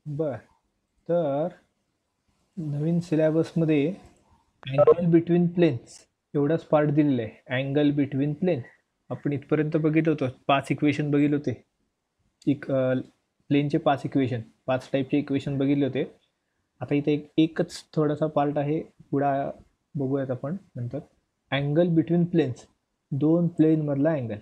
बर, तर नवीन सिलेबसमध्ये angle between planes एवढाच पार्ट दिलेला आहे. अँगल बिटवीन प्लेन आपण इथपर्यंत बघितलं होतं, 5 इक्वेशन बघितले होते. एक प्लेनचे 5 इक्वेशन, 5 टाईपचे इक्वेशन बघितले होते. आता इथे एकच थोडासा पार्ट आहे, पुढे बघूयात आपण नंतर. अँगल बिटवीन प्लेन्स, दोन प्लेन मधला angle.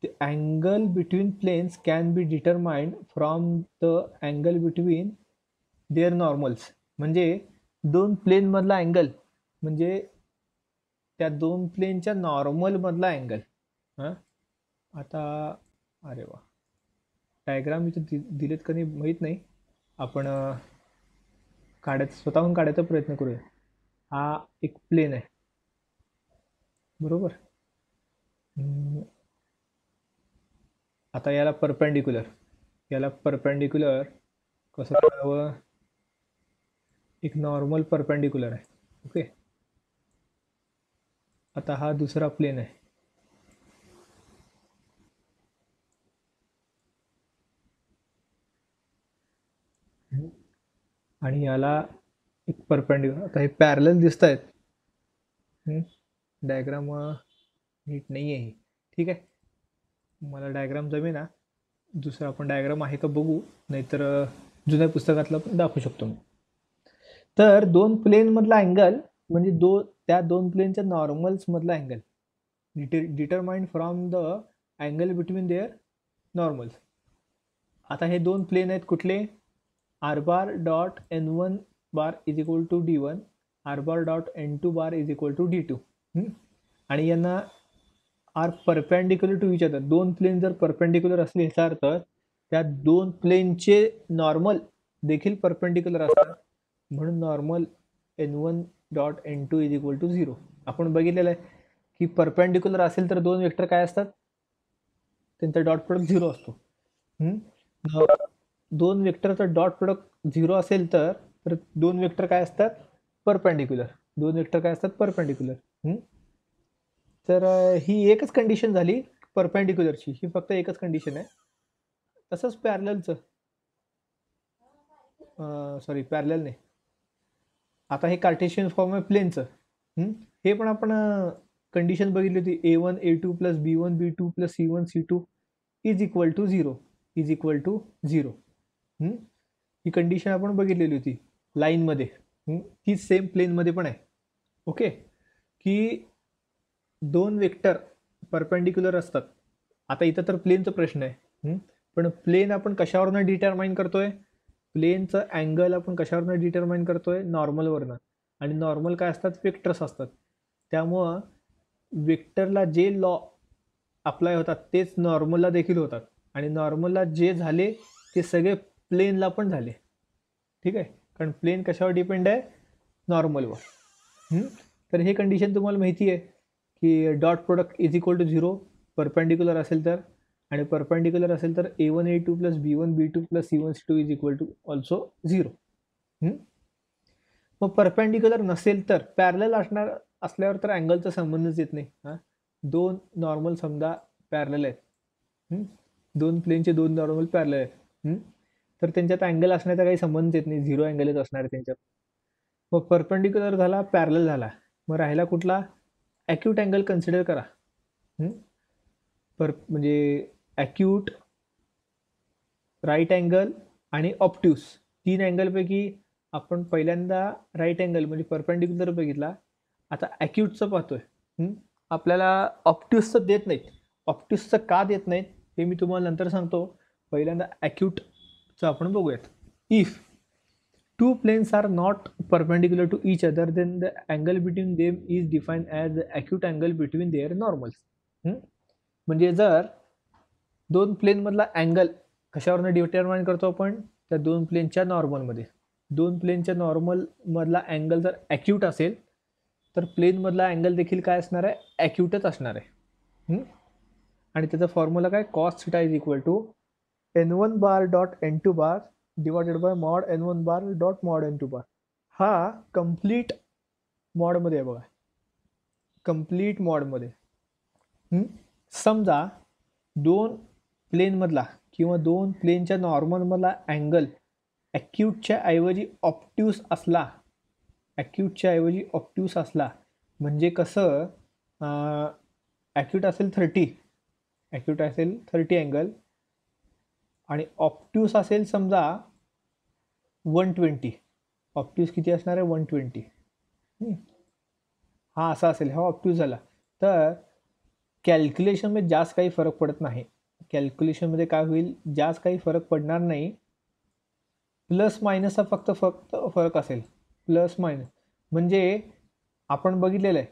The angle between planes can be determined from the angle between their normals. म्हणजे दोन प्लेन मधला अँगल म्हणजे त्या दोन प्लेनच्या नॉर्मल मधला अँगल. हां, आता अरे वा, डायग्राम इथे दिलेत का नाही माहीत नाही. आपण काढायचं, स्वतःहून काढायचा प्रयत्न करूया. हा एक प्लेन आहे, बरोबर. आता याला परपेंडिक्युलर कसं करावं. एक नॉर्मल परपेंडिक्युलर आहे, ओके. आता हा दुसरा प्लेन आहे. आणि याला एक परपेंडिक्युलर. आता हे पॅरलल दिसत आहेत. डायग्राम नीट नाही आहे, ठीक आहे. मला डायग्राम जमेना. दुसरा आपण डायग्राम आहे का बघू, नाहीतर जुन्या पुस्तकातला पण दाखवू शकतो मी. तर दोन प्लेन मधला अँगल म्हणजे त्या दोन प्लेनच्या नॉर्मल्स मधला angle determined from the angle between their normals. आता हे दोन प्लेन आहेत कुठले. R bar dot N one bar is equal to D one, R bar dot N two bar is equal to D two. आणि यांना are perpendicular to each other. दोन plane जर perpendicular असले ह्याचा अर्थ त्या दोन प्लेनचे नॉर्मल देखील परपेंडिक्युलर असतात, म्हणून normal N one dot N two is equal to zero. आपण बघितलेलं आहे की परपेंडिक्युलर असेल तर दोन वेक्टर काय असतात, त्यांचा डॉट प्रोडक्ट झिरो असतो. दोन वेक्टरचा डॉट प्रोडक्ट झिरो असेल तर दोन वेक्टर काय असतात, परपेंडिक्युलर. दोन वेक्टर काय असतात, परपेंडिक्युलर. तर ही एकच कंडिशन झाली परपेंडिक्युलरची, ही फक्त एकच कंडिशन आहे. तसंच पॅरललचं, सॉरी पॅरलल नाही. आता हे कार्टेशियन फॉर्म आहे प्लेनचं. हे पण आपण कंडिशन बघितली होती, A1 A2 plus B1 B2 plus C1 C2 is equal to zero, is equal to zero. ही कंडिशन आपण बघितलेली होती लाईनमध्ये. ही सेम प्लेनमध्ये पण आहे, ओके. की दोन वेक्टर परपेंडिक्युलर असतात. आता इथं तर प्लेनचा प्रश्न आहे, पण प्लेन आपण कशावरनं डिटरमाइन करतोय. प्लेनचं अँगल आपण कशावरनं डिटरमाइन करतोय, नॉर्मलवरनं. आणि नॉर्मल काय असतात, वेक्टर्स असतात. त्यामुळं वेक्टरला जे लॉ अप्लाय होतात तेच नॉर्मलला देखील होतात. आणि नॉर्मलला जे झाले ते सगळे प्लेनला पण झाले, ठीक आहे. कारण प्लेन कशावर डिपेंड आहे, नॉर्मलवर. तर हे कंडिशन तुम्हाला माहिती आहे की dot product is equal to zero perpendicular असेल तर, आणि परपेंडिक्युलर असेल तर A1 A2 plus B1 B2 plus C1 C2 is equal to also zero. मग परपेंडिक्युलर नसेल तर पॅरलल असल्यावर तर अँगलचा संबंधच येत नाही. दोन नॉर्मल समजा पॅरलल आहेत, दोन प्लेनचे दोन नॉर्मल पॅरलल आहेत, तर त्यांच्यात अँगल असण्याचा काही संबंध येत नाही, झिरो अँगलच असणार आहे त्यांच्यात. मग परपेंडिक्युलर झाला, पॅरलल झाला, मग राहिला कुठला, ॲक्यूट अँगल कन्सिडर करा. म्हणजे ॲक्यूट, राईट अँगल आणि ऑप्ट्यूस, तीन अँगलपैकी आपण पहिल्यांदा राईट अँगल म्हणजे परपेंडिक्युलर बघितला. आता ॲक्यूटचं पाहतोय. आपल्याला ऑप्ट्यूसचं देत नाहीत. ऑप्ट्यूसचं का देत नाहीत हे मी तुम्हाला नंतर सांगतो. पहिल्यांदा ॲक्यूटचं आपण बघूयात. If two planes are not perpendicular to each other, then the angle between them is defined as the acute angle between their normals. म्हणजे जर दोन प्लेन मधला अँगल कशावरनं डिटरमाइन करतो आपण, त्या दोन प्लेनच्या नॉर्मलमध्ये. दोन प्लेनच्या नॉर्मल मधला अँगल जर ॲक्यूट असेल तर प्लेन मधला अँगल देखील काय असणार आहे, ॲक्यूटच असणार आहे. आणि त्याचा फॉर्म्युला काय, cos theta is equal to N1 bar dot N2 bar divided by mod N1 bar dot mod N2 bar. हा कम्प्लीट मॉडमध्ये आहे बघा, कम्प्लीट मॉडमध्ये. समजा दोन प्लेन मधला किंवा दोन प्लेनच्या नॉर्मलमधला अँगल ॲक्यूटच्या ऐवजी ऑप्ट्यूस असला, म्हणजे कसं, ॲक्यूट असेल 30 अँगल आणि ऑप्ट्यूस असेल समजा 120. ऑप्ट्यूस किती असणार आहे? 120. हा असा असेल, हा ऑप्ट्यूस झाला. तर कॅल्क्युलेशनमध्ये जास्त काही फरक पडत नाही. कॅल्क्युलेशनमध्ये काय होईल, जास्त काही फरक पडणार नाही. प्लस मायनसचा फक्त फरक असेल, प्लस मायनस. म्हणजे आपण बघितलेलं आहे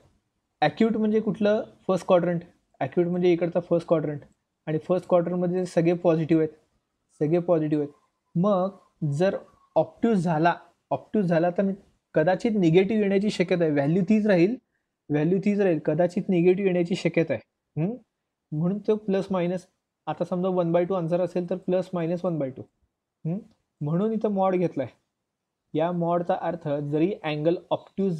ॲक्यूट म्हणजे कुठलं, फर्स्ट क्वाड्रंट. ॲक्यूट म्हणजे इकडचा फर्स्ट क्वाड्रंट, आणि फर्स्ट क्वाड्रंटमध्ये सगळे पॉझिटिव्ह आहेत. मग जर ऑप्ट्यूस झाला तर कदाचित निगेटिव्ह येण्याची शक्यता आहे. व्हॅल्यू तीच राहील, कदाचित निगेटिव्ह येण्याची शक्यता आहे. म्हणून तो प्लस मायनस. आता समजा 1/2 आन्सर असेल तर प्लस मायनस 1/2. म्हणून इथं मॉड घेतलाय. या मॉडचा अर्थ जरी अँगल ऑप्ट्यूस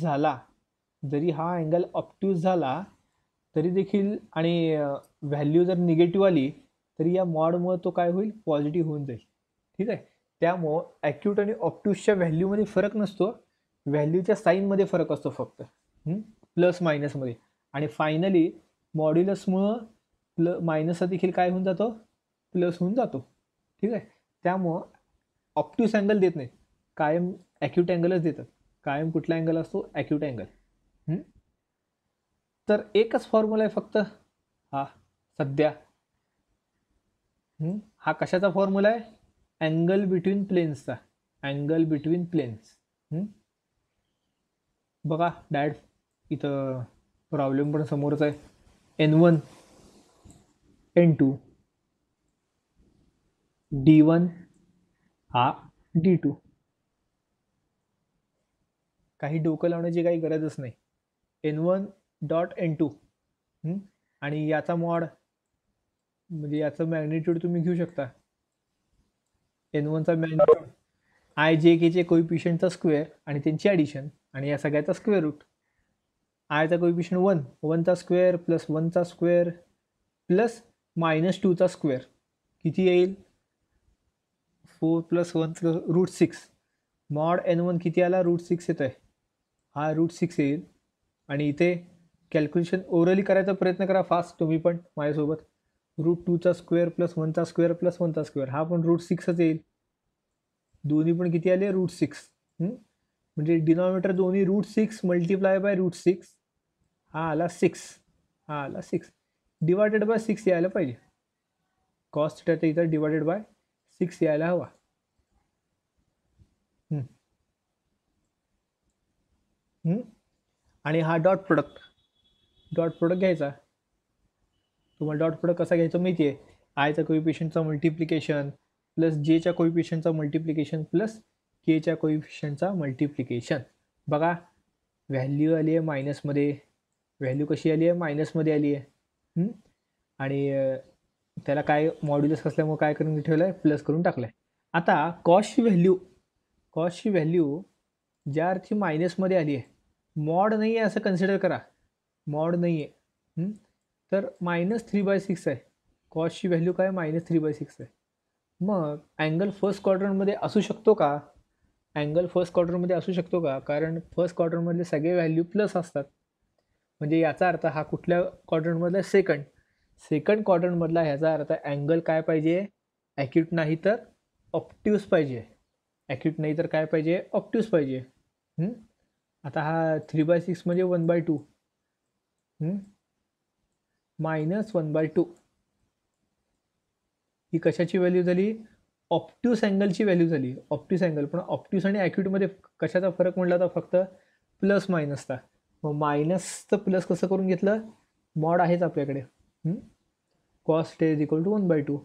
झाला, तरी देखील, आणि व्हॅल्यू जर निगेटिव्ह आली तरी या मॉडमुळे तो काय होईल, पॉझिटिव्ह होऊन जाईल. ठीक आहे. त्यामुळं ॲक्यूट आणि ऑप्ट्यूसच्या व्हॅल्यूमध्ये फरक नसतो, व्हॅल्यूच्या साईनमध्ये फरक असतो फक्त, प्लस मायनसमध्ये. आणि फायनली मॉड्युलसमुळं मायनसचा देखील काय होऊन जातो, प्लस होऊन जातो. ठीक आहे. त्यामुळं ऑप्ट्यूस अँगल देत नाही, कायम ॲक्यूट अँगलच देतात. कायम कुठला अँगल असतो, ॲक्यूट अँगल. तर एकच फॉर्म्युला आहे फक्त हा सध्या. हा कशाचा फॉर्म्युला आहे? अँगल बिटवीन प्लेन्सचा. बघा डायरेक्ट इथं प्रॉब्लेम पण समोरच आहे. N1 N2 D1 हा D2. काही डोकं लावण्याची काही गरजच नाही. N1.N2 आणि याचा मॉड म्हणजे याचं मॅग्निट्यूड तुम्ही घेऊ शकता. N1चा मॅग्निट्यूड IJKचे कोइफिशियंटचा स्क्वेअर आणि त्यांची ॲडिशन, आणि या सगळ्याचा स्क्वेअर रूट. आयचा कोइफिशियंट 1चा स्क्वेअर प्लस 1चा स्क्वेअर प्लस -2चा स्क्वेअर किती येईल? 4 + 1 + √6. मॉड N1 किती आला? √6 येत आहे. हा √6 येईल. आणि इथे कॅल्क्युलेशन ओरली करायचा प्रयत्न करा फास्ट तुम्ही पण माझ्यासोबत. √2चा स्क्वेअर प्लस 1चा स्क्वेअर प्लस 1चा स्क्वेअर, हा पण √6च येईल. दोन्ही पण किती आले? √6. म्हणजे डिनॉमिनेटर दोन्ही √6 मल्टिप्लाय बाय √6. हा आला 6. डिवायडेड बाय 6 यायला पाहिजे. कॉस्ट थीटा इथं डिवायडेड बाय 6 यायला हवा. आणि हा डॉट प्रोडक्ट घ्यायचा. तुम्हाला डॉट प्रोडक्ट कसा घ्यायचा माहिती आहे? आयचा कोइफिशियंटचा मल्टिप्लिकेशन प्लस जेच्या कोइफिशियंटचा मल्टिप्लिकेशन प्लस केच्या कोइफिशियंटचा मल्टिप्लिकेशन. बघा व्हॅल्यू आली आहे मायनसमध्ये, व्हॅल्यू कशी आली आहे? मायनसमध्ये आली आहे. आणि त्याला काय मॉड्युलस असल्यामुळे काय करून ठेवलं आहे? प्लस करून टाकलं आहे. आता कॉस्टची व्हॅल्यू ज्या अर्थी मायनसमध्ये आली आहे, मॉड नाही आहे असं कन्सिडर करा. मॉड नाही आहे तर -3/6 आहे. कॉस्टची व्हॅल्यू काय? -3/6 आहे. मग अँगल फर्स्ट क्वाड्रंटमध्ये असू शकतो का? कारण फर्स्ट क्वाड्रंटमधले सगळे व्हॅल्यू प्लस असतात. म्हणजे याचा अर्थ हा कुठल्या क्वाड्रंटमधला? सेकंड क्वाड्रंटमधला. ह्याचा अर्थ अँगल काय पाहिजे? ॲक्यूट नाही तर ऑप्ट्यूस पाहिजे. काय पाहिजे? ऑप्ट्यूस पाहिजे. आता हा 3/6 म्हणजे 1/2 -1/2 ही कशाची व्हॅल्यू झाली? ऑप्ट्यूस अँगलची व्हॅल्यू झाली. Obtuse angle. पण ऑप्ट्यूस आणि ॲक्यूटमध्ये कशाचा फरक म्हटला तर फक्त प्लस मायनसचा. मग मायनसचं प्लस कसं करून घेतलं? मॉड आहेच आपल्याकडे. कॉस θ = 1/2.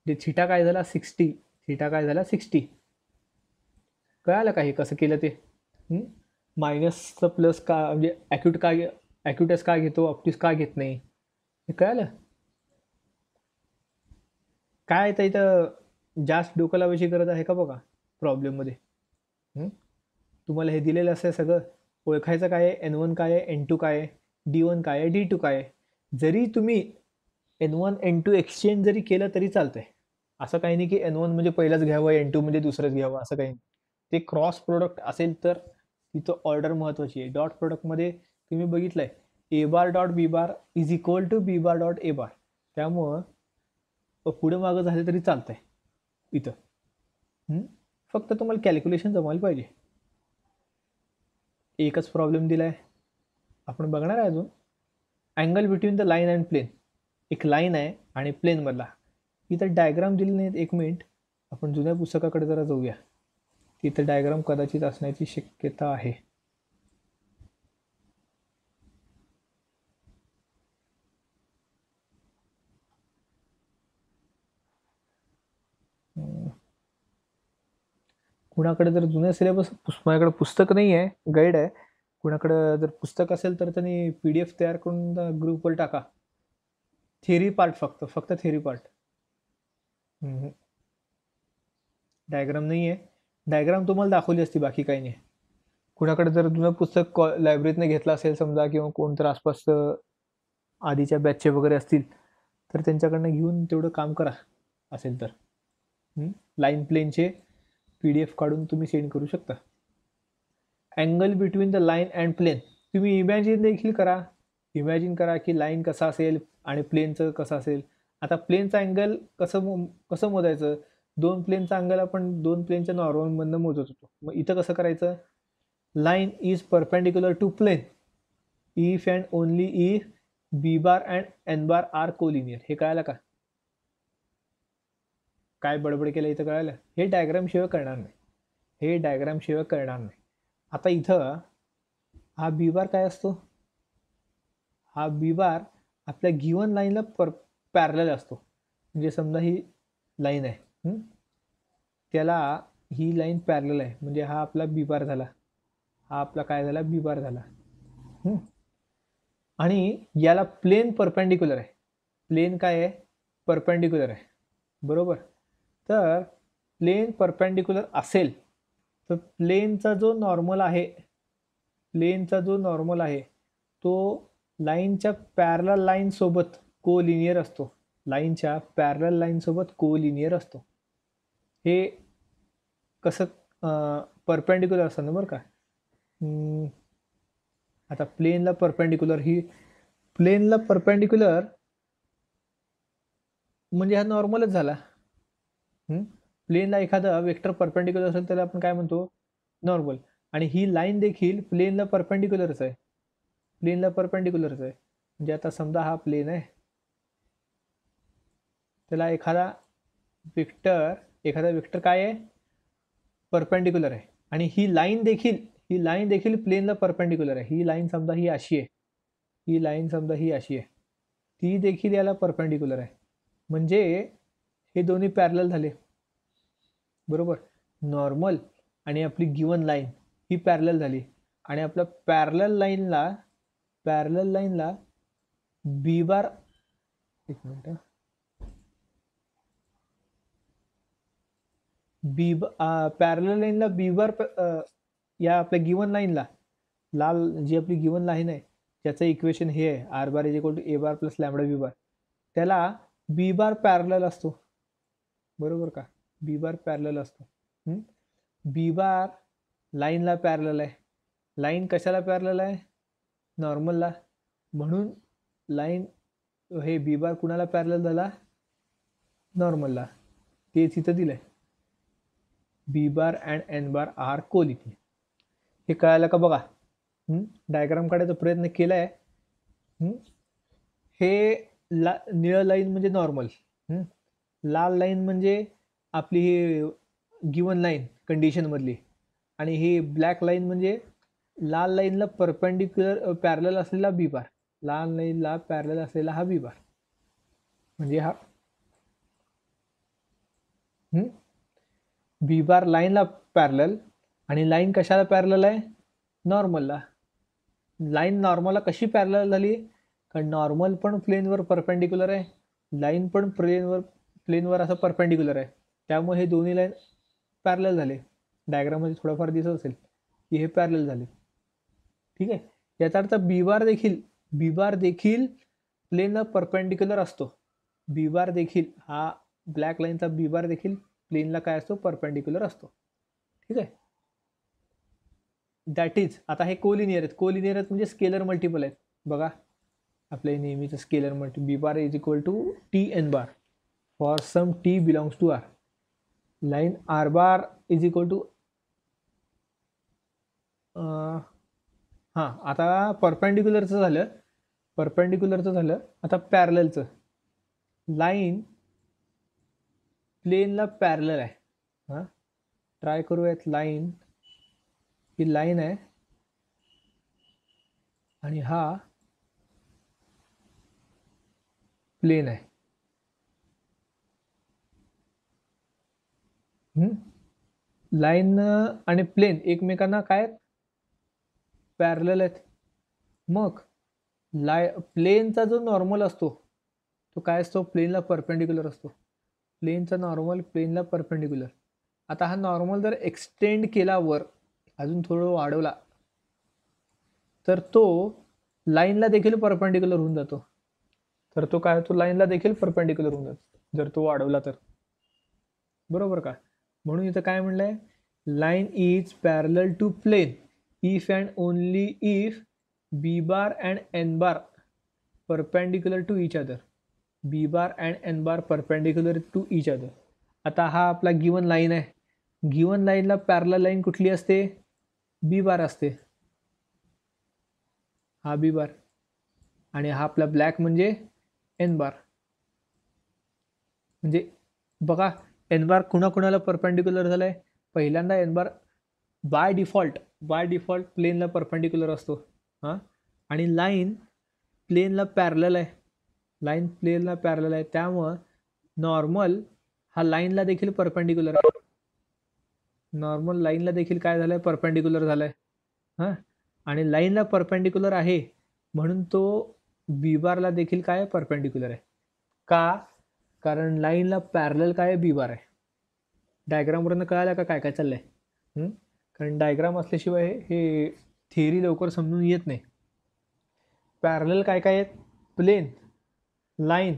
जे थिटा काय झाला? 60. कळालं का हे कसं केलं ते? मायनसचं प्लस का, म्हणजे ॲक्यूटस का घेतो, ऑप्ट्यूस का घेत नाही, हे कळालं? काय तर इथं जास्त डोकं लावायची गरज आहे का बघा प्रॉब्लेममध्ये? तुम्हाला हे दिलेलं असं सगळं ओळखायचं काय आहे? N1 काय आहे? N2 काय आहे? D1 काय आहे? D2 काय आहे? जरी तुम्ही N1 N2 एक्सचेंज जरी केलं तरी चालतंय. असं काही नाही की N1 म्हणजे पहिलाच घ्यावं, N2 म्हणजे दुसरंच घ्यावं, असं काही नाही. ते क्रॉस प्रोडक्ट असेल तर तिथं ऑर्डर महत्वाची आहे. डॉट प्रोडक्टमध्ये तुम्ही बघितलंय A bar dot B bar is equal to B bar dot A bar. त्यामुळं पुढे मागं झाले तरी चालतंय इथं. फक्त तुम्हाला कॅल्क्युलेशन जमायला पाहिजे. एकच प्रॉब्लेम दिलाय, आपण बघणार आहे अजून. Angle between the line and plane. एक लाईन आहे आणि प्लेन मधला. इथं डायग्राम दिली नाहीत. एक मिनिट, आपण जुन्या पुस्तकाकडे जरा जाऊया. तिथं डायग्राम कदाचित असण्याची शक्यता आहे. कुणाकडे जर जुन्या सिलेबस, माझ्याकडे पुस्तक नाही आहे, गाईड आहे. कुणाकडे जर पुस्तक असेल तर त्यांनी PDF तयार करून ग्रुपवर टाका. थेरी पार्ट, फक्त थेरी पार्ट. डायग्राम नाही आहे. डायग्राम तुम्हाला दाखवली असती, बाकी काही नाही. कुणाकडे जर जुनं पुस्तक लायब्ररीतनं घेतलं असेल समजा, किंवा कोण तर आसपास आधीच्या बॅचचे वगैरे असतील तर त्यांच्याकडनं घेऊन तेवढं काम करा असेल तर. लाईन प्लेनचे PDF काढून तुम्ही सेंड करू शकता. Angle between the line and plane तुम्ही इमॅजिन देखील करा. इमॅजिन करा की लाईन कसा असेल आणि प्लेनचं कसं असेल. आता प्लेनचा अँगल कसं मोजायचं? दोन प्लेनचा अँगल आपण दोन प्लेनच्या नॉर्मलमधनं मोजत होतो. मग इथं कसं करायचं? Line is perpendicular to plane if and only if B bar and N bar are collinear. हे कळालं का? काय बडबड केलं इथं, कळालं? हे डायग्राम शिवाय करणार नाही. आता इथं हा बी बार काय असतो? हा बी बार आपल्या गिवन लाईनला पॅरलल असतो. म्हणजे समजा ही लाईन आहे, त्याला ही लाईन पॅरलल आहे, म्हणजे हा आपला बी बार झाला, हा आपला काय झाला? बी बार झाला. आणि याला प्लेन परपेंडिक्युलर आहे. प्लेन काय आहे? परपेंडिक्युलर आहे, बरोबर. तर प्लेन परपेंडिक्युलर असेल तर प्लेनचा जो नॉर्मल आहे तो लाईनच्या पॅरलल लाईन सोबत कोलिनियर असतो. लाईनच्या पॅरलल लाईन सोबत कोलिनियर असतो. हे कसं परपेंडिक्युलर असतं ना, बरं का. आता प्लेनला परपेंडिक्युलर म्हणजे हा नॉर्मलच झाला. प्लेनला एखादा वेक्टर परपेंडिक्युलर असेल त्याला आपण काय म्हणतो? नॉर्मल. आणि ही लाईन देखील प्लेनला परपेंडिक्युलरच आहे. म्हणजे आता समजा हा प्लेन आहे, त्याला एखादा वेक्टर काय आहे? परपेंडिक्युलर आहे. आणि ही लाईन देखील प्लेनला परपेंडिक्युलर आहे. ही लाईन समजा ही अशी आहे, ती देखील याला परपेंडिक्युलर आहे. म्हणजे हे दोन्ही पॅरलल झाले, बरोबर. नॉर्मल आणि आपली गिवन लाईन ही पॅरलल झाली. आणि आपल्या पॅरलल लाईनला बी बार, एक मिनिट, पॅरलल लाईनला बी बार, या आपल्या गिवन लाईनला, लाल जी आपली गिवन लाईन आहे त्याचं इक्वेशन हे आहे, R bar is equal to A bar plus lambda B bar. त्याला बी बार पॅरलल असतो, बरोबर का. बी बार पॅरलल असतो. बी बार लाईनला पॅरलल आहे. लाईन कशाला पॅरलल आहे? नॉर्मलला. म्हणून लाईन हे बी बार कुणाला पॅरलल झाला? नॉर्मलला. ते तिथं दिलंय, B bar and N bar are collinear. हे कळालं का? बघा, डायग्राम काढायचा प्रयत्न केलाय. हे निळं लाईन म्हणजे नॉर्मल, लाल लाईन म्हणजे आपली ही गिवन लाईन कंडिशन मधली, आणि ही ब्लॅक लाईन म्हणजे लाल लाईनला परपेंडिक्युलर पॅरलल असलेला बी बार. लाल लाईनला पॅरलल असलेला हा बी बार. म्हणजे हा बी बार लाईनला पॅरलल, आणि लाईन कशाला पॅरलल आहे? नॉर्मलला. लाईन नॉर्मलला कशी पॅरलल झाली? कारण नॉर्मल पण प्लेनवर परपेंडिक्युलर आहे, लाईन पण प्लेनवर असं परपेंडिक्युलर आहे. त्यामुळे हे दोन्ही लाईन पॅरलल झाले. डायग्राममध्ये थोडंफार दिसत असेल की हे पॅरलल झाले, ठीक आहे. याचा अर्थ बी बार देखील प्लेनला परपेंडिक्युलर असतो. बी बार देखील हा ब्लॅक लाईनचा बी बार देखील प्लेनला काय असतो, परपेंडिक्युलर असतो. ठीक आहे. दॅट इज, आता हे कोलिनियर आहेत. कोलिनियर आहेत म्हणजे स्केलर मल्टिपल आहेत. बघा आपल्या नेहमीचं scalar multi B bar is equal to T N bar for some T belongs to R. Line R bar is equal to हां, आता परपेंडिक्युलरचं झालं. आता पॅरललचं. लाईन प्लेनला पॅरलल आहे. हां, ट्राय करूयात. लाईन ही लाईन आहे आणि हा प्लेन आहे. लाईन आणि प्लेन एकमेकांना काय पॅरलल आहेत. मग प्लेनचा जो नॉर्मल असतो तो काय असतो, प्लेनला परपेंडिक्युलर असतो. प्लेनचा नॉर्मल प्लेनला परपेंडिक्युलर. आता हा नॉर्मल जर एक्सटेंड केला वर, अजून थोडं वाढवला, तर तो लाईनला देखील परपेंडिक्युलर होऊन जातो. तर तो काय होतो, लाईनला देखील परपेंडिक्युलर होऊन जातो जर तो वाढवला तर. बरोबर का. म्हणून इथं काय म्हणलंय, line is parallel to plane if and only if b bar and n bar perpendicular to each other. b bar and n bar perpendicular to each other. आता हा आपला गिवन लाईन आहे. गिवन लाईनला पॅरलल लाईन कुठली असते, B bar असते. हा B bar आणि हा आपला ब्लॅक म्हणजे एन बार. म्हणजे बघा एन बार कुणाकुणाला परपेंडिक्युलर झालाय. पहिल्यांदा एन बार बाय डिफॉल्ट प्लेनला परपेंडिक्युलर असतो. हां, आणि लाईन प्लेनला पॅरलल आहे. त्यामुळं नॉर्मल हा लाईनला देखील परपेंडिक्युलर आहे. नॉर्मल लाईनला देखील काय झालंय, परपेंडिक्युलर झालाय. हां, आणि लाईनला परपेंडिक्युलर आहे म्हणून तो बी बारला देखील काय परपेंडिक्युलर आहे. का, कारण लाईनला पॅरलल काय बी बार आहे. डायग्रामवरून कळालं का काय काय चाललंय. कारण डायग्राम असल्याशिवाय हे थिअरी लवकर समजून येत नाही. पॅरलल काय काय आहेत, प्लेन, लाईन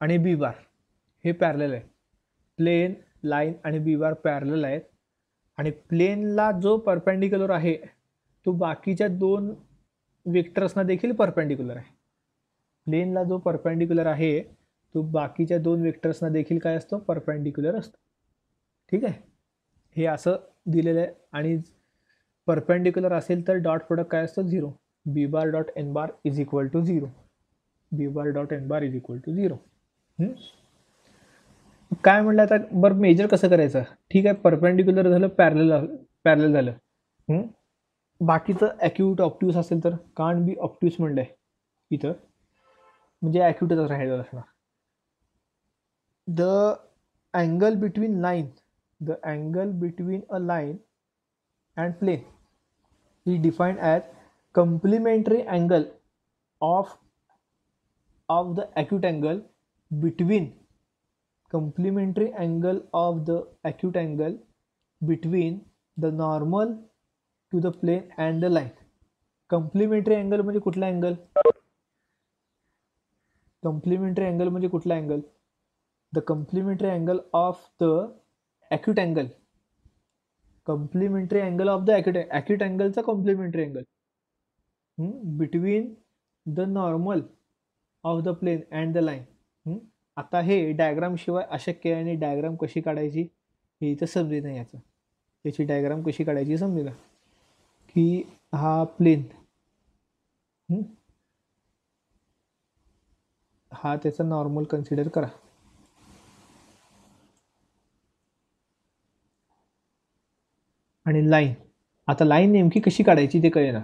आणि बी बार हे पॅरलल आहे. प्लेन, लाईन आणि बी बार पॅरलल आहेत. आणि प्लेनला जो परपेंडिक्युलर आहे तो बाकीच्या दोन वेक्टर्सना देखील परपेंडिक्युलर आहे. प्लेनला जो परपेंडिक्युलर आहे तो बाकीच्या दोन वेक्टर्सना देखील काय असतो, परपेंडिक्युलर असतो. ठीक आहे. हे असं दिलेलं आहे. आणि परपेंडिक्युलर असेल तर डॉट प्रोडक्ट काय असतं, 0. B bar dot N bar is equal to 0. B bar dot N bar is equal to 0. काय म्हणलं आता, बरं मेजर कसं करायचं. ठीक आहे, परपेंडिक्युलर झालं, पॅरलल झालं. बाकीचं ॲक्यूट ऑप्ट्यूस असेल तर कांट बी ऑप्ट्यूस म्हणलंय इथं, म्हणजे ॲक्यूटच राहायचं असणार. The angle between a line and plane is defined as complementary angle of the acute angle between the normal to the plane and the line. Complementary angle म्हणजे कुठला angle, the complementary angle of the acute angle. Complementary angle of the acute अँगलचा complementary angle between the normal of the plane and the line. आता हे diagram शिवाय अशक्य आहे. आणि diagram कशी काढायची हे इथं समजे नाही. याची डायग्राम कशी काढायची समजेल की हा प्लेन, हा त्याचा नॉर्मल कन्सिडर करा. आणि लाईन, आता लाईन नेमकी कशी काढायची ते कळेना.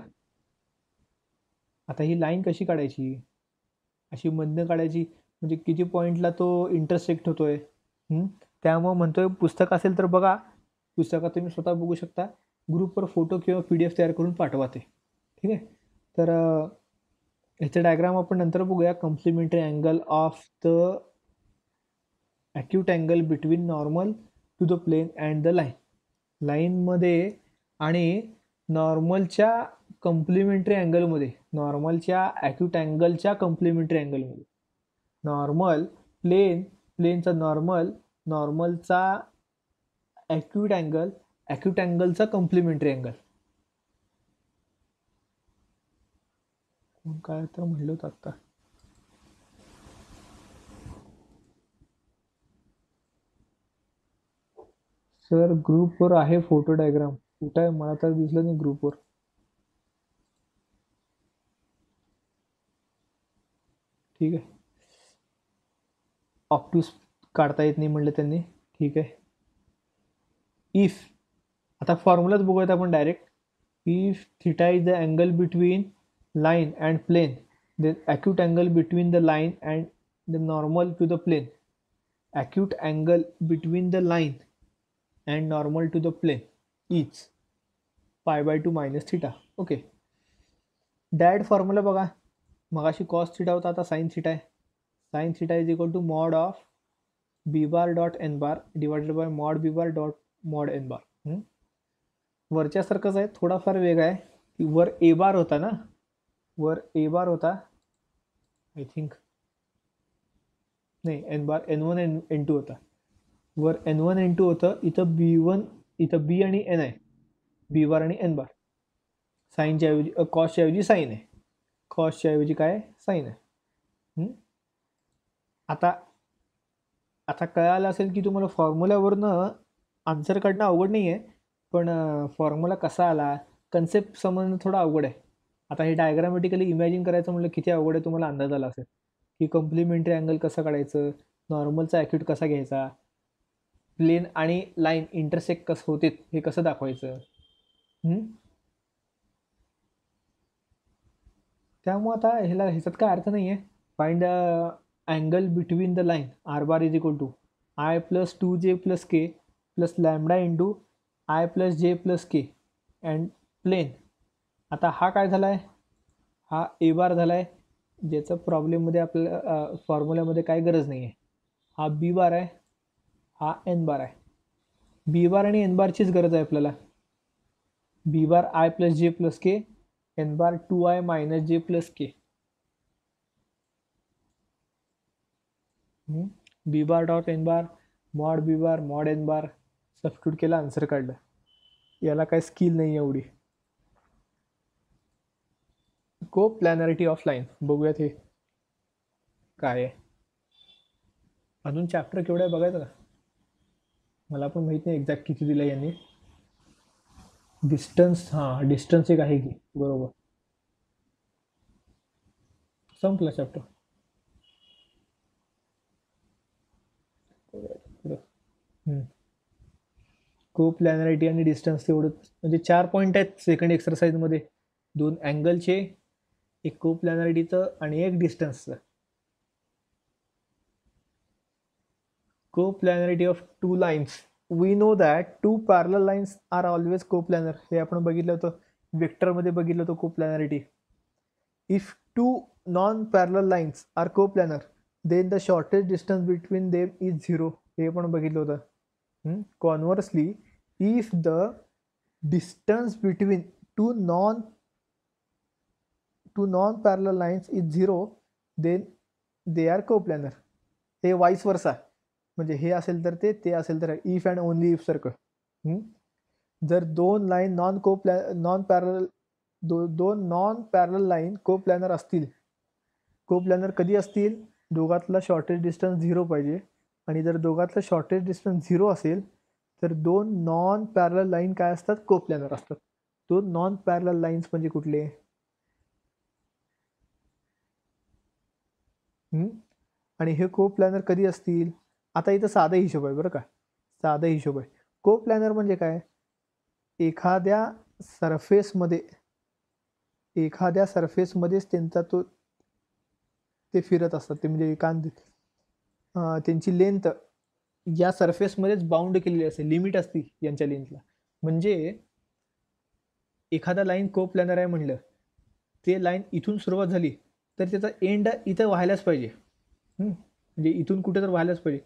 आता ही लाईन कशी काढायची, अशी मधनं काढायची म्हणजे किती पॉईंटला तो इंटरसेक्ट होतोय. त्यामुळे म्हणतोय पुस्तक असेल तर बघा, पुस्तकात तुम्ही स्वतः बघू शकता. ग्रुपवर फोटो किंवा PDF तयार करून पाठवा ते. ठीक आहे. तर ह्याचं डायग्राम आपण नंतर बघूया. Complementary angle of the acute angle between normal to the plane and the line. लाईनमध्ये आणि नॉर्मलच्या कॉम्प्लिमेंटरी अँगलमध्ये, नॉर्मलच्या ॲक्यूट अँगलच्या कॉम्प्लिमेंटरी अँगलमध्ये. नॉर्मल, प्लेन प्लेनचा नॉर्मलचा ॲक्यूट अँगलचा कॉम्प्लिमेंटरी अँगल. काय तर म्हणलं होतं आता. सर ग्रुपवर आहे फोटो डायग्राम. कुठं आहे? मला तर दिसलं नाही ग्रुपवर. ठीक आहे. ऑक्टूस काढता येत नाही म्हणलं त्यांनी. ठीक आहे. इफ आता फॉर्म्युलाच बघूयात आपण direct. If theta is the angle between line and plane, then acute angle between the line and the normal to the plane. Acute angle between the line and normal to the plane is pi by 2 minus theta. Okay. Direct formula बघा. मगाशी cos theta होता, आता sine theta आहे. Sine theta is equal to mod of B bar dot N bar divided by mod B bar dot mod N bar. वरच्यासारखंच आहे, थोडाफार वेगळा आहे की वर ए बार होता ना, वर ए बार होता आय थिंक, नाही एन बार N1 N2 होता. वर N1 N2 होतं, इथं B1, इथं बी आणि एन आहे, बी बार आणि एन बार. साईनच्या ऐवजी कॉसच्या ऐवजी साईन आहे, कॉसच्या ऐवजी काय साईन आहे. आता आता कळालं असेल की तुम्हाला फॉर्म्युल्यावरनं आन्सर काढणं अवघड नाही आहे, पण फॉर्म्युला कसा आला, कन्सेप्ट समजणं थोडं अवघड आहे. आता हे डायग्रामॅटिकली इमॅजिन करायचं म्हणलं किती अवघड आहे तुम्हाला अंदाज आला असेल की कॉम्प्लिमेंटरी अँगल कसं काढायचं, नॉर्मलचा ॲक्यूट कसा घ्यायचा, प्लेन आणि लाईन इंटरसेक्ट कसं होते हे कसं दाखवायचं. त्यामुळे आता ह्याच्यात काय अर्थ नाही आहे. Find angle between the line R bar is equal to I plus 2j plus K plus lambda into I plus J plus K and plane. आता हा काय झाला आहे, हा ए बार झाला आहे, ज्याचं प्रॉब्लेममध्ये आपल्याला फॉर्म्युल्यामध्ये काय गरज नाही आहे. हा बी बार आहे, हा एन बार आहे. बी बार आणि एन बारचीच गरज आहे आपल्याला. B bar I plus J plus K, N bar 2i minus J plus K. B bar dot N bar mod B bar mod N bar substitute केला, answer काढलं. याला काय skill नाही एवढी. को प्लॅनॅरिटी ऑफ लाईन बघूयात हे काय आहे. अजून चॅप्टर केवढं आहे बघायचं का, मला पण माहित नाही एक्झॅक्ट किती दिलं यांनी. डिस्टन्स, हां डिस्टन्स एक आहे की, बरोबर संपला चॅप्टर. को प्लॅनॅरिटी आणि डिस्टन्स तेवढंच, म्हणजे 4 पॉईंट आहेत सेकंड एक्सरसाइजमध्ये, 2 अँगलचे, एक को प्लॅनॅरिटीचं आणि एक डिस्टन्सचं. Co-planarity of two lines. We know that two parallel lines are always coplanar. हे आपण बघितलं होतं, वेक्टरमध्ये बघितलं होतं co-planarity. If two non-parallel lines are coplanar, then the shortest distance between them is 0. हे पण बघितलं होतं. Conversely, if the distance between two non-parallel lines is 0, then they are coplanar. हे वाईस वर्सा, म्हणजे हे असेल तर ते असेल तर इफ अँड ओनली इफ सारखं. जर दोन लाईन नॉन पॅरल लाईन को प्लॅनर असतील, को प्लॅनर कधी असतील, दोघातला शॉर्टेस्ट डिस्टन्स 0 पाहिजे, आणि जर दोघातला शॉर्टेस्ट डिस्टन्स 0 असेल तर दोन नॉन पॅरल लाईन काय असतात, को प्लॅनर असतात. दोन नॉन पॅरल लाईन्स म्हणजे कुठले, आणि हे को प्लॅनर कधी असतील. आता इथं साधा हिशोब आहे बरं का, साधा हिशोब आहे. को प्लॅनर म्हणजे काय, एखाद्या सरफेसमध्येच त्यांचा ते फिरत असतात, ते म्हणजे त्यांची लेंथ या सरफेसमध्येच बाउंड केलेली असते, लिमिट असते यांच्या लेंथला. म्हणजे एखादा लाईन को प्लॅनर आहे म्हणलं, ते लाईन इथून सुरुवात झाली तर त्याचा एंड इथं व्हायलाच पाहिजे. म्हणजे इथून कुठे तर व्हायलाच पाहिजे,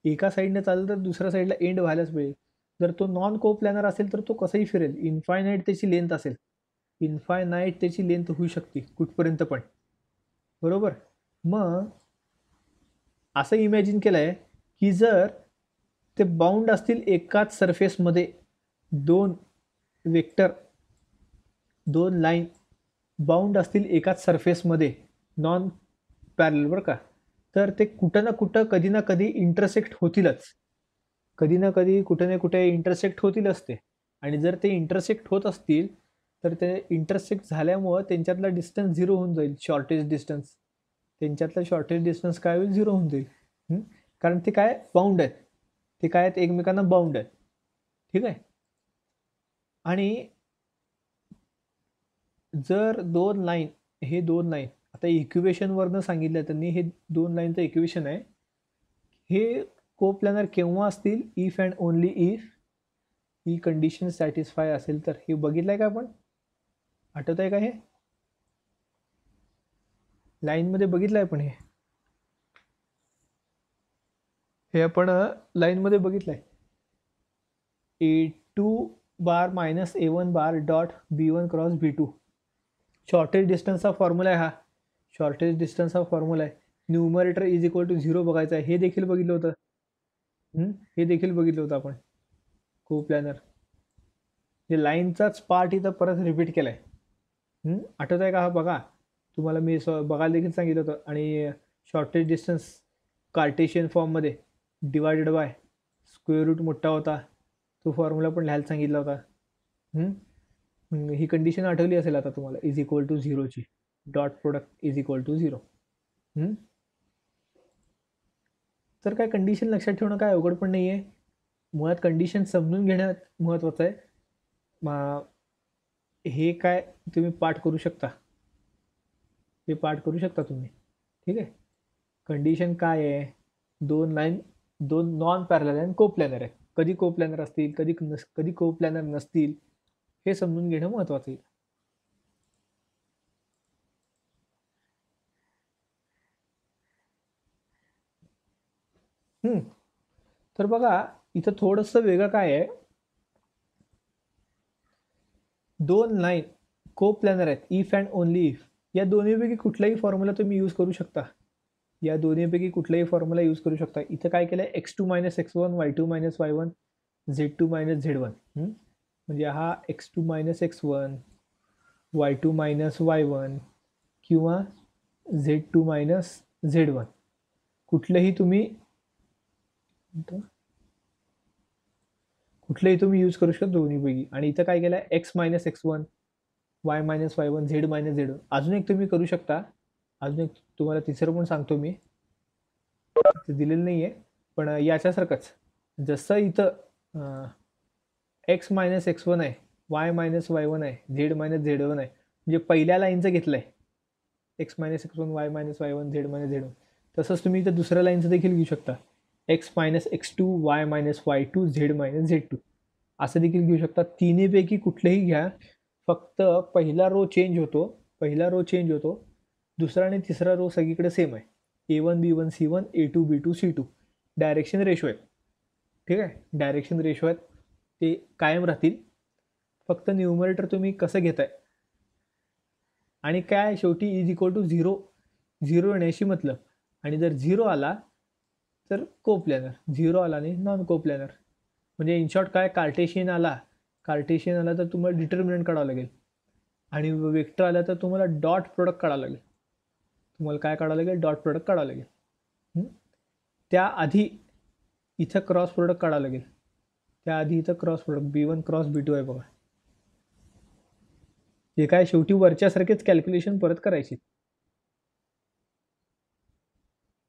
एका साईडनं चाललं तर दुसऱ्या साईडला एंड व्हायलाच पाहिजे. जर तो नॉन को प्लॅनर असेल तर तो कसंही फिरेल, इन्फायनाईट त्याची लेंथ असेल, इन्फायनाईट त्याची लेंथ होऊ शकते कुठपर्यंत पण, बरोबर. मग असं इमॅजिन केलं आहे की जर ते बाउंड असतील एकाच सरफेसमध्ये, दोन वेक्टर, दोन लाईन बाउंड असतील एकाच सरफेसमध्ये नॉन पॅरलल बरं का, तर ते कुठं ना कुठं कधी ना कधी इंटरसेक्ट होतीलच, कधी ना कधी कुठे ना कुठे इंटरसेक्ट होतीलच ते. आणि जर ते इंटरसेक्ट होत असतील तर ते इंटरसेक्ट झाल्यामुळं त्यांच्यातला डिस्टन्स झिरो होऊन जाईल, शॉर्टेज डिस्टन्स. त्यांच्यातलं शॉर्टेज डिस्टन्स काय होईल, झिरो होऊन जाईल. कारण ते काय बाउंड आहेत, ते काय आहेत एकमेकांना बाउंड आहेत. ठीक आहे. आणि जर दोन लाईन, हे दोन लाईन आता इक्वेशनवरनं सांगितलं त्यांनी, हे दोन लाईनचं इक्वेशन आहे. हे कोप्लॅनर केव्हा असतील, if and only if he condition satisfy असेल तर. हे बघितलंय का आपण, आठवत आहे का? हे लाईनमध्ये बघितलंय आपण, हे आपण लाईनमध्ये बघितलंय. A2 bar minus A1 bar dot B1 cross B2 shortage डिस्टन्सचा फॉर्म्युला आहे हा. शॉर्टेज डिस्टन्सचा फॉर्म्युला आहे. न्यूमरेटर इज इक्वल टू 0 बघायचा आहे. हे देखील बघितलं होतं. हे देखील बघितलं होतं आपण कोप्लॅनर. हे लाईनचाच पार्ट इथं परत रिपीट केलाय. आठवत आहे का? हा बघा, तुम्हाला मी बघायला देखील सांगितलं होतं. आणि शॉर्टेज डिस्टन्स कार्टेशियन फॉर्ममध्ये डिवायडेड बाय स्क्वेअर रूट मोठा होता, तो फॉर्म्युला पण लिहायला सांगितला होता. ही कंडिशन आठवली असेल आता तुम्हाला, इज इक्वल टू झिरोची, dot product is equal to 0. तर काय कंडिशन लक्षात ठेवणं काय अवघड पण नाही आहे. मुळात कंडिशन समजून घेण्यात महत्त्वाचं आहे. हे काय तुम्ही पाठ करू शकता, हे पाठ करू शकता तुम्ही. ठीक आहे. कंडिशन काय आहे, दोन लाईन, दोन नॉन पॅरलल आणि कोप्लॅनर आहे. कधी कोप्लॅनर असतील, कधी कोप्लॅनर नसतील, हे समजून घेणं महत्त्वाचं आहे. तर बघा इथं थोडंसं वेगळं काय आहे, दोन लाईन कोप्लॅनर आहेत, इफ अँड ओनली इफ. या दोन्हीपैकी कुठलाही फॉर्म्युला तुम्ही यूज करू शकता, या दोन्हीपैकी कुठलाही फॉर्म्युला यूज करू शकता. इथं काय केलं आहे, x2 minus x1, y2 minus y1, z2 minus z1. म्हणजे हा x2 minus x1, y2 minus y1 किंवा z2 मायनस z1, कुठलेही तुम्ही यूज करू शकता दोन्हीपैकी. आणि इथं काय केलं आहे, x minus x1, y minus y1, z minus z1. अजून एक तुम्ही करू शकता, अजून एक तुम्हाला तिसरं पण सांगतो मी, दिलेलं नाही आहे पण याच्यासारखंच. जसं इथं x मायनस x1 आहे, y मायनस y1 आहे, z मायनस z1 आहे, म्हणजे पहिल्या लाईनचं घेतलं आहे x minus x1, y minus y1, z minus z1. तसंच तुम्ही इथं दुसऱ्या लाईनचं देखील घेऊ शकता, x minus x2, y minus y2, z minus z2, असं देखील घेऊ शकता. तिन्हीपैकी कुठलेही घ्या, फक्त पहिला रो चेंज होतो, दुसरा आणि तिसरा रो सगळीकडे सेम आहे. A1 B1 C1, A2 B2 C2 direction ratio आहेत. ठीक आहे, डायरेक्शन रेशो आहेत, ते कायम राहतील. फक्त न्यूमरेटर तुम्ही कसं घेताय आणि काय, शेवटी इज इक्वल टू 0 येण्याशी मतलब. आणि जर 0 आला तर कोप्लॅनर, 0 आला नाही नॉन कोप्लॅनर. म्हणजे इन शॉर्ट काय, कार्टेशियन आला तर तुम्हाला डिटर्मिनंट काढावं लागेल, आणि वेक्टर आला तर तुम्हाला डॉट प्रोडक्ट काढावं लागेल. डॉट प्रोडक्ट काढावं लागेल. त्याआधी इथं क्रॉस प्रोडक्ट काढावं लागेल. Cross product B1 cross B2 आहे बघा. हे काय शेवटी वरच्यासारखेच कॅल्क्युलेशन परत करायची.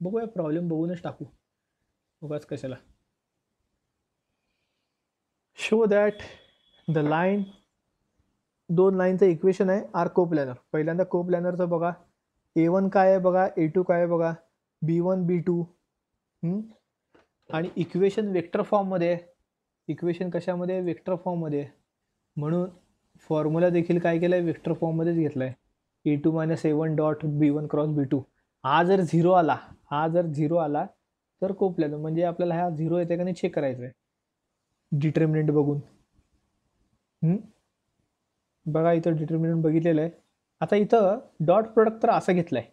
बघूया, प्रॉब्लेम बघूनच टाकू, उगाच कशाला. शो दॅट द लाईन, दोन लाईनचं इक्वेशन आहे आर कोप्लॅनर. पहिल्यांदा कोप्लॅनरचं बघा, A1 काय आहे बघा, A2 काय आहे बघा, B1 B2. आणि इक्वेशन वेक्टर फॉर्ममध्ये, इक्वेशन कशामध्ये, वेक्टर फॉर्ममध्ये. म्हणून फॉर्म्युला देखील काय केलं आहे, वेक्टर फॉर्ममध्येच घेतला आहे. A2 minus A1 dot B1 cross B2. हा जर झिरो आला तर कोप्लॅनर. म्हणजे आपल्याला हा 0 येते का नाही चेक करायचं आहे डिटर्मिनंट बघून. बघा इथं डिटर्मिनंट बघितलेलं आहे. आता इथं डॉट प्रोडक्ट तर असं घेतलं आहे,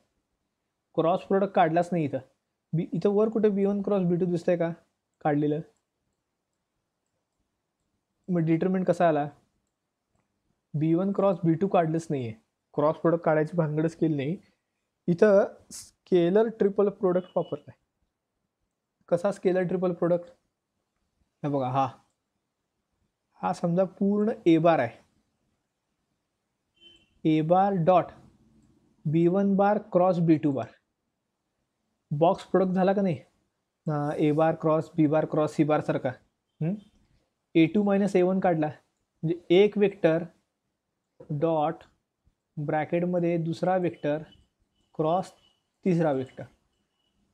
क्रॉस प्रोडक्ट काढलाच नाही इथं. इथं वर कुठे B1 क्रॉस B2 दिसतंय का काढलेलं? मग डिटरमिनंट कसा आला? B1 क्रॉस B2 काढलंच नाहीये, क्रॉस प्रोडक्ट काढायची भानगडच केली नाही. इथं स्केलर ट्रिपल प्रोडक्ट वापरलाय. कसा स्केलर ट्रिपल प्रोडक्ट? हे बघा, हा समजा पूर्ण ए बार आहे, A bar dot B1 bar cross B2 bar. Box product झाला का नाही? A bar cross B bar cross C bar सारखा. A2 मायनस A1 काढला म्हणजे एक वेक्टर डॉट ब्रॅकेटमध्ये दुसरा वेक्टर क्रॉस तिसरा वेक्टर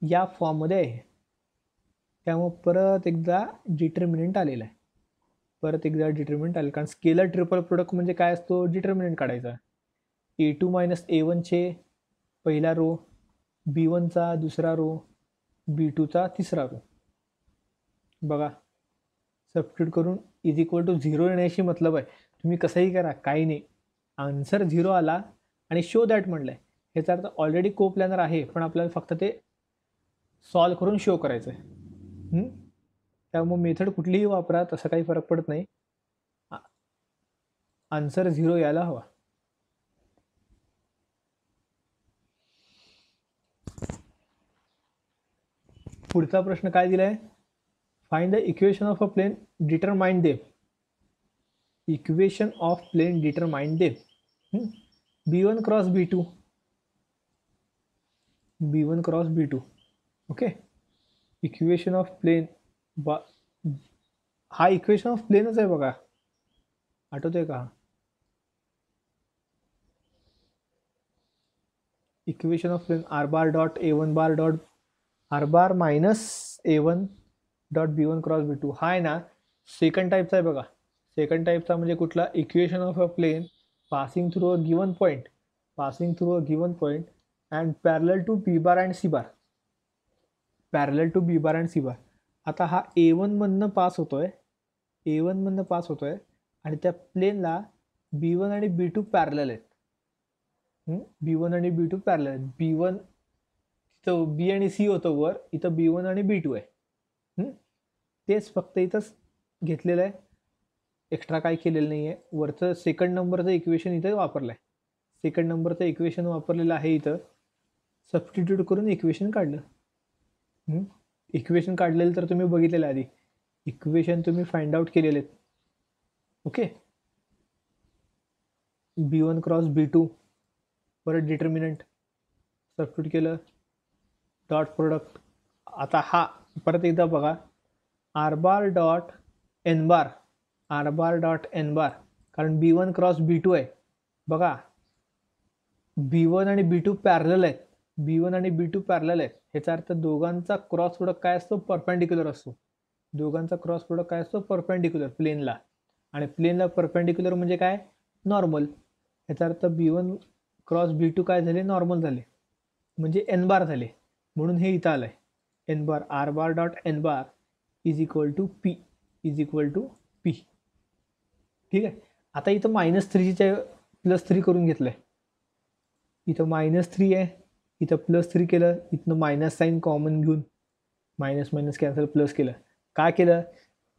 या फॉर्ममध्ये आहे. त्यामुळे परत एकदा डिटर्मिनंट आलेला आहे, कारण स्केलर ट्रिपल प्रोडक्ट म्हणजे काय असतो? डिटर्मिनंट काढायचा. A2 मायनस A1 चे पहिला रो, B1चा दुसरा रो, B2चा तिसरा रो. बघा, सबस्टिट्यूट करून इज इक्वल टू 0 येण्याशी मतलब आहे. तुम्ही कसंही करा, काही नाही, आन्सर 0 आला आणि शो दॅट म्हटलंय, ह्याचा अर्थ ऑलरेडी को प्लॅनर आहे, पण आपल्याला फक्त ते सॉल्व करून शो करायचं आहे. त्यामुळे मेथड कुठलीही वापरा, तसं काही फरक पडत नाही, आन्सर 0 यायला हवा. पुढचा प्रश्न काय दिलाय? Find the equation of a plane, determine them. Equation of plane determine them. B1 cross B2, B1 cross B2. Okay, equation of plane, हा इक्वेशन ऑफ प्लेनच आहे बघा, आठवतंय का? Equation of plane R bar dot A1 bar dot R bar minus A1 dot B1 cross B2. हा आहे ना, second टाईपचा आहे बघा. सेकंड टाईपचा म्हणजे कुठला? Equation of a plane passing through a given point and parallel to B bar and C bar. आता हा A1 मधनं पास होतोय, आणि त्या प्लेनला B1 आणि B2 पॅरलल आहेत. B1 आणि B2 पॅरलल आहेत. B1 इथं B आणि C होतं वर, इथं B1 आणि B2 आहे. तेच फक्त इथंच घेतलेलं आहे, एक्स्ट्रा काय केलेलं नाही आहे. वरचं सेकंड नंबरचं इक्वेशन इथं वापरलं आहे, इथं सबस्टिट्यूट करून इक्वेशन काढलं. इक्वेशन काढलेलं तर तुम्ही बघितलेलं आधी, इक्वेशन तुम्ही फाइंड आउट केलेले आहेत. ओके, B1 क्रॉस B2, परत डिटर्मिनंट सबस्टिट्यूट केलं, डॉट प्रोडक्ट. आता हा परत एकदा बघा, आर बार डॉट एन बार, कारण B1 क्रॉस B2 आहे. बघा, B1 आणि B2 पॅरलल आहेत, ह्याचा अर्थ दोघांचा क्रॉस प्रोडक्ट काय असतो? परपेंडिक्युलर असतो. प्लेनला, आणि प्लेनला परपेंडिक्युलर म्हणजे काय? नॉर्मल. ह्याचा अर्थ B1 क्रॉस B2 काय झाले? नॉर्मल झाले, म्हणजे एन बार झाले. म्हणून हे इथं आलंय, N bar, R bar dot N bar is equal to P. ठीक आहे. आता इथं -3च्या +3 करून घेतलंय, इथं -3 आहे, इथं +3 केलं, इथनं मायनस साईन कॉमन घेऊन मायनस मायनस कॅन्सल, प्लस केलं. काय केलं?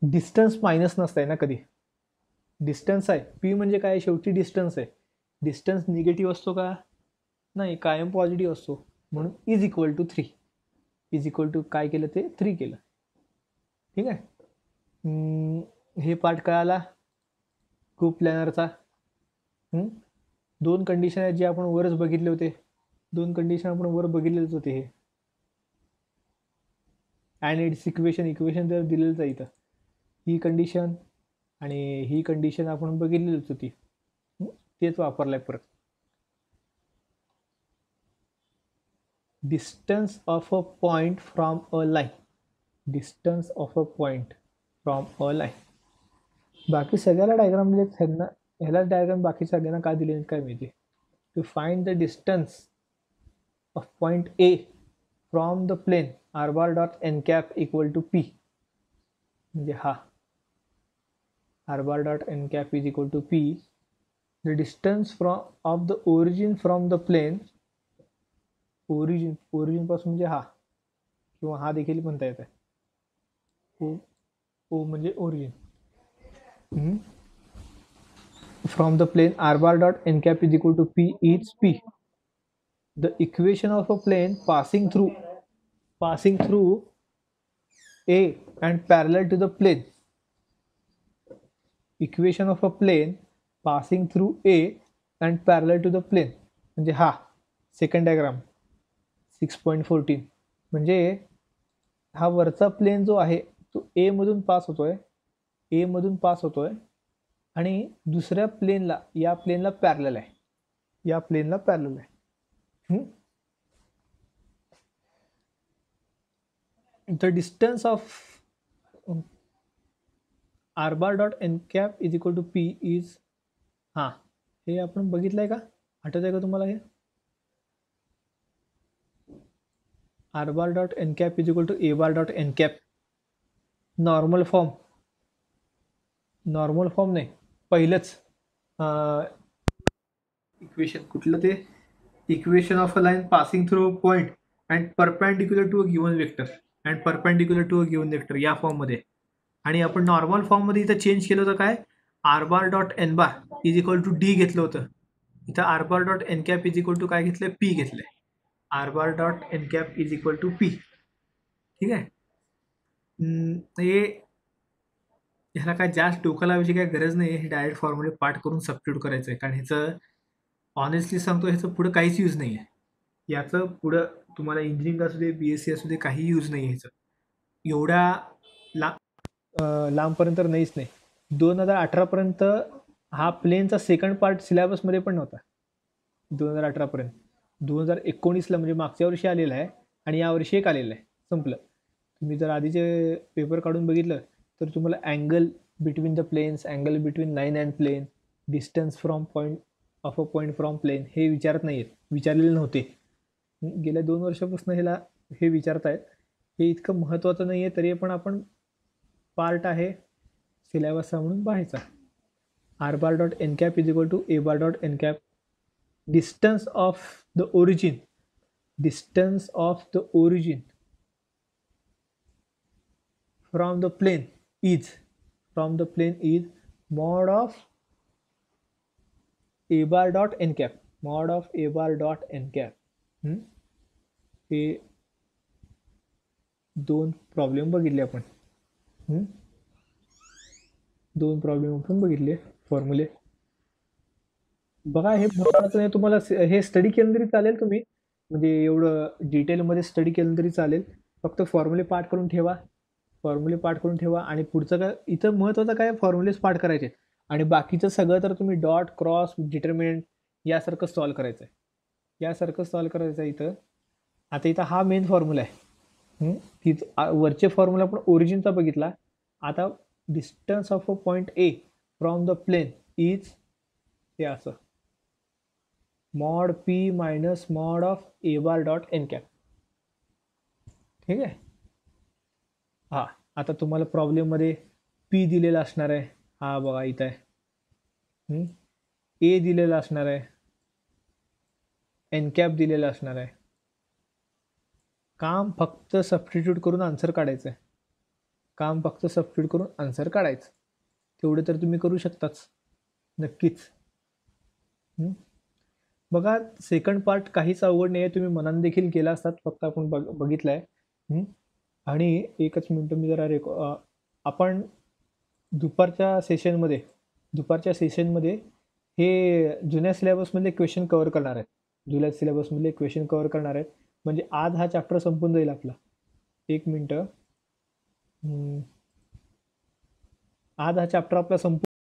डिस्टन्स मायनस नसतंय ना कधी, डिस्टन्स आहे. पी म्हणजे काय? शेवटी डिस्टन्स आहे. डिस्टन्स निगेटिव्ह असतो का? नाही, कायम पॉझिटिव्ह असतो. म्हणून इज इक्वल टू 3, काय केलं ते? 3 केलं. ठीक आहे. हे पार्ट कळाला ग्रुप प्लॅनरचा. 2 कंडिशन आहेत जे आपण वरच बघितले होते, हे. अँड इट्स इक्वेशन तर दिलेलंच आहे इथं. ही कंडिशन आणि ही कंडिशन आपण बघितलेलीच होती, तेच वापरलंय परत. Distance of a point from a line, बाकी सगळ्याला डायग्राम दिलेत, ह्यालाच डायग्राम बाकी सगळ्यांना काय दिले काय माहिती. To find the distance of point A from the plane R bar dot N cap equal to P, म्हणजे हा R bar dot N cap is equal to P. The distance of the origin from the plane, origin पासून म्हणजे हा किंवा हा देखील म्हणता येतं. ओ ओ म्हणजे origin. From the plane R bar dot N cap is equal to P is P. The equation of a plane passing through A and parallel to the plane. Equation of a plane passing through A and parallel to the plane. म्हणजे हा second diagram 6.14. म्हणजे हा वरचा plain जो आहे तो A मधून pass होतोय आणि दुसऱ्या प्लेनला या प्लेनला पॅरलल आहे. The distance of R bar dot N cap is equal to P is, हां हे आपण बघितलं आहे का, आठवत आहे का तुम्हाला हे? R bar dot N cap is equal to A bar dot N cap. Normal form नाही, पहिलंच इक्वेशन कुठलं ते, equation of a line passing through a point and perpendicular to a given vector या फॉर्ममध्ये. आणि आपण नॉर्मल फॉर्ममध्ये इथं चेंज केलं होतं काय, R bar dot N bar is equal to D घेतलं होतं. इथं R bar dot N cap is equal to काय घेतलंय, पी घेतलंय. R bar dot N cap is equal to P. ठीक आहे. हे ह्याला काय जास्त डोकं लावायची काय गरज नाही, हे डायरेक्ट फॉर्म्युले पाठ करून सबस्टिट्यूट करायचं आहे. कारण ह्याचं ऑनेस्टली सांगतो ह्याचं पुढं काहीच यूज नाही आहे. याचं पुढं तुम्हाला इंजिनिअरिंग असू दे, BSc असू दे, काही यूज नाही आहे ह्याचं. एवढ्या लांबपर्यंत नाहीच नाही. 2018पर्यंत हा प्लेनचा सेकंड पार्ट सिलेबसमध्ये पण नव्हता. 2018पर्यंत. 2019ला म्हणजे मागच्या वर्षी आलेला आहे आणि यावर्षी एक आलेलं आहे, संपलं. तुम्ही जर आधीचे पेपर काढून बघितलं तर तुम्हाला angle between the planes, angle between line and plane, distance from point of a point from plane हे विचारलेले नव्हते. गेल्या 2 वर्षापासून हे विचारतायत. हे इतकं महत्त्वाचं नाही आहे, तरी पण आपण पार्ट आहे सिलेबसचा म्हणून पाहायचा. R bar dot N cap is equal to A bar dot N cap. Distance of the origin from the plane is mod of a bar dot n cap. हे 2 प्रॉब्लेम बघितले आपण. 2 प्रॉब्लेम आपण बघितले फॉर्म्युले. बघा हे महत्त्वाचं नाही, तुम्हाला हे स्टडी केलं तरी चालेल, तुम्ही म्हणजे एवढं डिटेलमध्ये स्टडी केलं तरी चालेल. फक्त फॉर्म्युले पाठ करून ठेवा आणि पुढचं काय इथं महत्त्वाचं काय, फॉर्म्युलेज पाठ करायचे आणि बाकीचं सगळं तर तुम्ही डॉट, क्रॉस, डिटर्मिनंट यासारखं सॉल्व करायचं आहे. इथं हा मेन फॉर्म्युला आहे. वरचे फॉर्म्युला आपण ओरिजिनचा बघितला. आता distance of a point A from the plane is हे असं mod P minus mod of A bar dot N cap. ठीक आहे. हां, आता तुम्हाला प्रॉब्लेममध्ये पी दिलेला असणार आहे, हा बघा इथं आहे. ए दिलेला असणार आहे, एन कॅप दिलेला असणार आहे. काम फक्त सबस्टिट्यूट करून आन्सर काढायचं तेवढं तर तुम्ही करू शकताच नक्कीच. बघा सेकंड पार्ट काहीच अवघड नाही आहे, तुम्ही मनाने देखील केला असतात, फक्त आपण बघितलं आहे. आणि एकच मिनटं मी जरा आपण दुपारच्या सेशनमध्ये हे जुन्या सिलेबसमधले क्वेश्चन कव्हर करणार आहेत. म्हणजे आज हा चॅप्टर संपून जाईल आपला. एक मिनटं. आज हा चॅप्टर आपला